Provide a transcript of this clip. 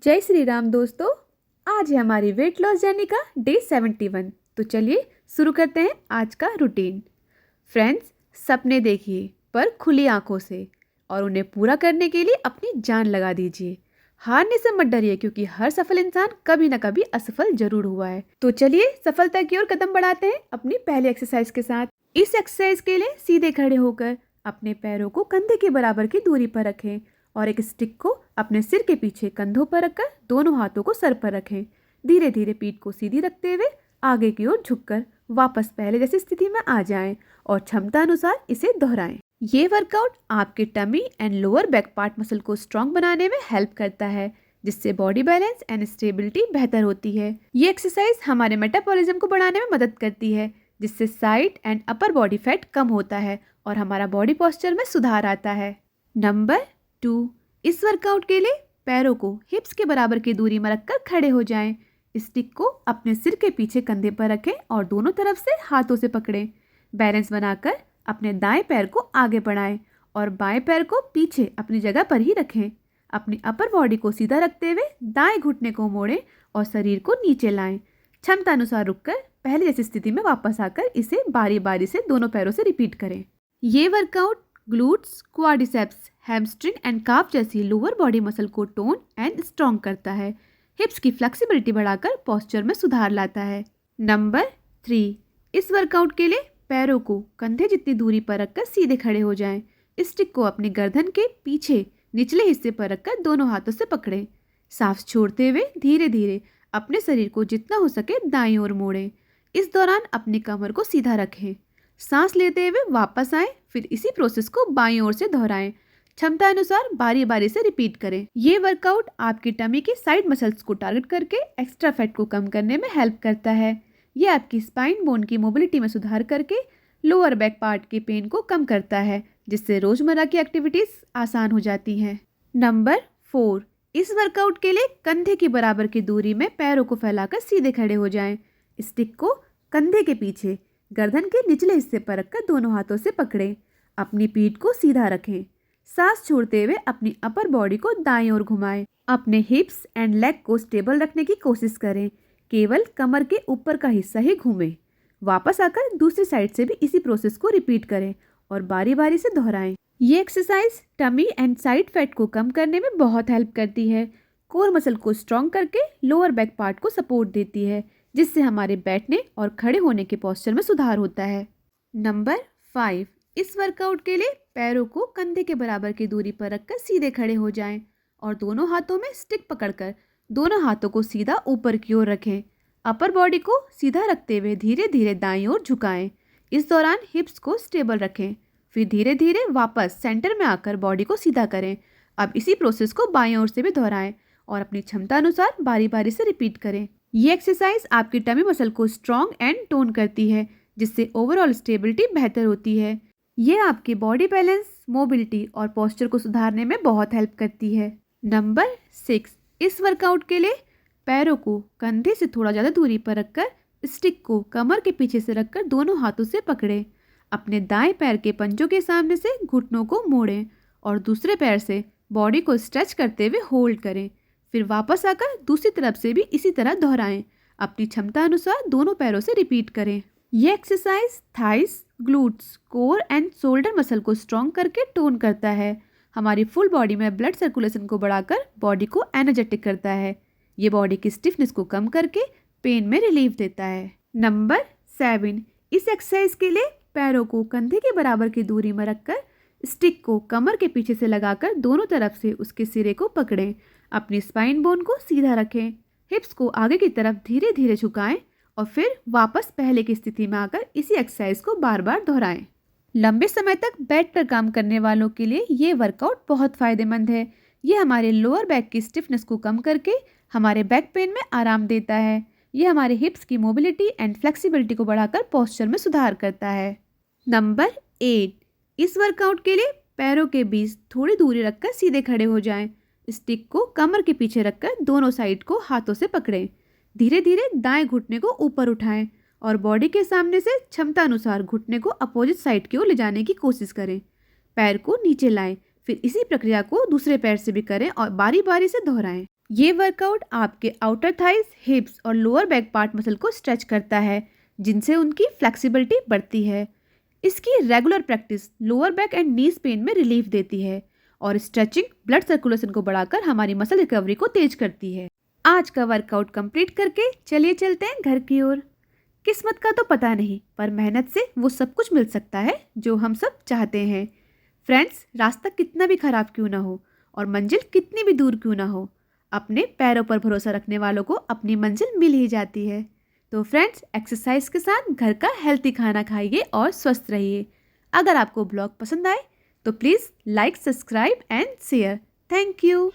जय श्री राम दोस्तों। आज है हमारी वेट लॉस जर्नी का डे 71। तो चलिए शुरू करते हैं आज का रूटीन। फ्रेंड्स, सपने देखिए पर खुली आंखों से और उन्हें पूरा करने के लिए अपनी जान लगा दीजिए। हारने से मत डरिए क्योंकि हर सफल इंसान कभी न कभी असफल जरूर हुआ है। तो चलिए सफलता की ओर कदम बढ़ाते हैं अपनी पहली एक्सरसाइज के साथ। इस एक्सरसाइज के लिए सीधे खड़े होकर अपने पैरों को कंधे के बराबर की दूरी पर रखें और एक स्टिक को अपने सिर के पीछे कंधों पर रखकर दोनों हाथों को सर पर रखें। धीरे धीरे पीठ को सीधी रखते हुए आगे की ओर झुककर वापस पहले जैसी स्थिति में आ जाएं और क्षमता अनुसार इसे दोहराएं। ये वर्कआउट आपके tummy and lower back part muscle को स्ट्रॉन्ग बनाने में हेल्प करता है, जिससे बॉडी बैलेंस एंड स्टेबिलिटी बेहतर होती है। ये एक्सरसाइज हमारे मेटाबॉलिज्म को बढ़ाने में मदद करती है, जिससे side and upper body fat कम होता है और हमारा बॉडी पोस्चर में सुधार आता है। नंबर 2, इस वर्कआउट के लिए पैरों को हिप्स के बराबर की दूरी में रखकर खड़े हो जाएं। स्टिक को अपने सिर के पीछे कंधे पर रखें और दोनों तरफ से हाथों से पकड़ें। बैलेंस बनाकर अपने दाएं पैर को आगे बढ़ाएं और बाएं पैर को पीछे अपनी जगह पर ही रखें। अपनी अपर बॉडी को सीधा रखते हुए दाएं घुटने को मोड़ें और शरीर को नीचे लाएं। क्षमता अनुसार रुककर पहले जैसी स्थिति में वापस आकर इसे बारी बारी से दोनों पैरों से रिपीट करें। ये workout glutes, quadriceps, hamstring and calf जैसी लोअर बॉडी मसल को टोन एंड स्ट्रॉन्ग करता है। हिप्स की फ्लेक्सिबिलिटी बढ़ाकर पोस्चर में सुधार लाता है। नंबर 3, इस वर्कआउट के लिए पैरों को कंधे जितनी दूरी पर रखकर सीधे खड़े हो जाएं। स्टिक को अपनी गर्दन के पीछे निचले हिस्से पर रखकर दोनों हाथों से पकड़ें। सांस छोड़ते हुए धीरे धीरे अपने शरीर को जितना हो सके दाईं ओर मोड़ें। इस दौरान अपनी कमर को सीधा रखें। सांस लेते हुए वापस आएं, फिर इसी प्रोसेस को बाईं ओर से दोहराएं। क्षमता अनुसार बारी बारी से रिपीट करें। ये वर्कआउट आपकी टमी के साइड मसल्स को टारगेट करके एक्स्ट्रा फैट को कम करने में हेल्प करता है। ये आपकी स्पाइन बोन की मोबिलिटी में सुधार करके लोअर बैक पार्ट के पेन को कम करता है, जिससे रोजमर्रा की एक्टिविटीज आसान हो जाती हैं। नंबर 4, इस वर्कआउट के लिए कंधे की बराबर की दूरी में पैरों को फैलाकर सीधे खड़े हो जाएं। स्टिक को कंधे के पीछे गर्दन के निचले हिस्से पर रखकर दोनों हाथों से पकड़ें। अपनी पीठ को सीधा रखें। सांस छोड़ते हुए अपनी अपर बॉडी को दाईं ओर घुमाएं। अपने हिप्स एंड लेग को स्टेबल रखने की कोशिश करें। केवल कमर के ऊपर का हिस्सा ही घूमें। वापस आकर दूसरी साइड से भी इसी प्रोसेस को रिपीट करें और बारी बारी से दोहराएं। ये exercise tummy and side fat को कम करने में बहुत हेल्प करती है। कोर मसल को स्ट्रॉन्ग करके लोअर बैक पार्ट को सपोर्ट देती है, जिससे हमारे बैठने और खड़े होने के पोस्चर में सुधार होता है। नंबर 5, इस वर्कआउट के लिए पैरों को कंधे के बराबर की दूरी पर रखकर सीधे खड़े हो जाएं और दोनों हाथों में स्टिक पकड़कर दोनों हाथों को सीधा ऊपर की ओर रखें। अपर बॉडी को सीधा रखते हुए धीरे धीरे दाईं ओर झुकाएं। इस दौरान हिप्स को स्टेबल रखें। फिर धीरे धीरे वापस सेंटर में आकर बॉडी को सीधा करें। अब इसी प्रोसेस को बाईं ओर से भी दोहराएं और अपनी क्षमता अनुसार बारी बारी से रिपीट करें। ये एक्सरसाइज आपकी टमी मसल को स्ट्रॉन्ग एंड टोन करती है, जिससे ओवरऑल स्टेबिलिटी बेहतर होती है। ये आपके बॉडी बैलेंस, मोबिलिटी और पोस्चर को सुधारने में बहुत हेल्प करती है। नंबर 6, इस वर्कआउट के लिए पैरों को कंधे से थोड़ा ज़्यादा दूरी पर रखकर स्टिक को कमर के पीछे से रखकर दोनों हाथों से पकड़ें। अपने दाएं पैर के पंजों के सामने से घुटनों को मोड़ें और दूसरे पैर से बॉडी को स्ट्रेच करते हुए होल्ड करें। फिर वापस आकर दूसरी तरफ से भी इसी तरह दोहराएं। अपनी क्षमता अनुसार दोनों पैरों से रिपीट करें। यह exercise thighs, glutes, core and shoulder muscle को स्ट्रॉन्ग करके टोन करता है। हमारी फुल बॉडी में ब्लड सर्कुलेशन को बढ़ाकर बॉडी को एनर्जेटिक करता है। ये बॉडी की स्टिफनेस को कम करके पेन में रिलीफ देता है। नंबर 7, इस एक्सरसाइज के लिए पैरों को कंधे के बराबर की दूरी में रखकर स्टिक को कमर के पीछे से लगाकर दोनों तरफ से उसके सिरे को पकड़ें। अपनी स्पाइन बोन को सीधा रखें। हिप्स को आगे की तरफ धीरे धीरे झुकाएं और फिर वापस पहले की स्थिति में आकर इसी एक्सरसाइज को बार बार दोहराएं। लंबे समय तक बेड पर काम करने वालों के लिए ये वर्कआउट बहुत फ़ायदेमंद है। ये हमारे लोअर बैक की स्टिफनेस को कम करके हमारे बैक पेन में आराम देता है। ये हमारे हिप्स की मोबिलिटी एंड फ्लेक्सिबिलिटी को बढ़ाकर पोस्चर में सुधार करता है। नंबर 8, इस वर्कआउट के लिए पैरों के बीच थोड़ी दूरी रखकर सीधे खड़े हो जाएं। स्टिक को कमर के पीछे रखकर दोनों साइड को हाथों से पकड़ें। धीरे धीरे दाएं घुटने को ऊपर उठाएं और बॉडी के सामने से क्षमता अनुसार घुटने को अपोजिट साइड की ओर ले जाने की कोशिश करें। पैर को नीचे लाएं। फिर इसी प्रक्रिया को दूसरे पैर से भी करें और बारी बारी से दोहराएं। ये वर्कआउट आपके आउटर थाइज, हिप्स और लोअर बैक पार्ट मसल को स्ट्रेच करता है, जिनसे उनकी फ्लेक्सिबिलिटी बढ़ती है। इसकी regular practice lower back and knees pain में रिलीफ देती है और स्ट्रेचिंग ब्लड सर्कुलेशन को बढ़ाकर हमारी मसल रिकवरी को तेज करती है। आज का वर्कआउट कंप्लीट करके चलिए चलते हैं घर की ओर। किस्मत का तो पता नहीं, पर मेहनत से वो सब कुछ मिल सकता है जो हम सब चाहते हैं। फ्रेंड्स, रास्ता कितना भी खराब क्यों ना हो और मंजिल कितनी भी दूर क्यों ना हो, अपने पैरों पर भरोसा रखने वालों को अपनी मंजिल मिल ही जाती है। तो फ्रेंड्स, एक्सरसाइज के साथ घर का हेल्थी खाना खाइए और स्वस्थ रहिए। अगर आपको ब्लॉग पसंद आए तो please like, subscribe and share. Thank you.